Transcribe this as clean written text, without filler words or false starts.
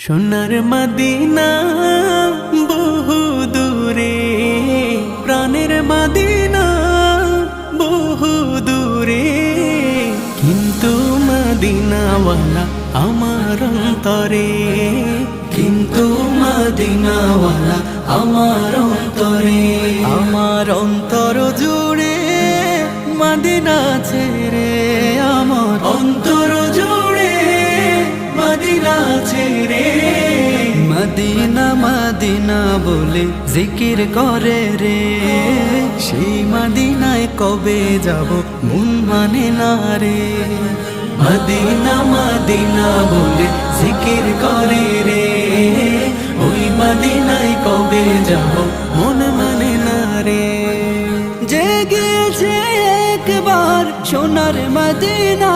সোনার মদিনা বহু দূরে, প্রাণের মদিনা বহু দূরে, কিন্তু মদিনাওয়ালা আমার অন্তরে, কিন্তু মদিনাওয়ালা আমার অন্তরে। আমার অন্তর জুড়ে মদিনা ছেড়ে, আমার অন্তর জুড়ে মদিনা ছেড়ে। মদিনা মদিনা বলে জিকির করে রে, সেই মদিনায় কবে যাব মন মানে না রে। মদিনা মদিনা বলে জিকির করে রে, ওই মদিনায় কবে যাব মন মানে না রে। জেগেছে একবার সোনার মদিনা,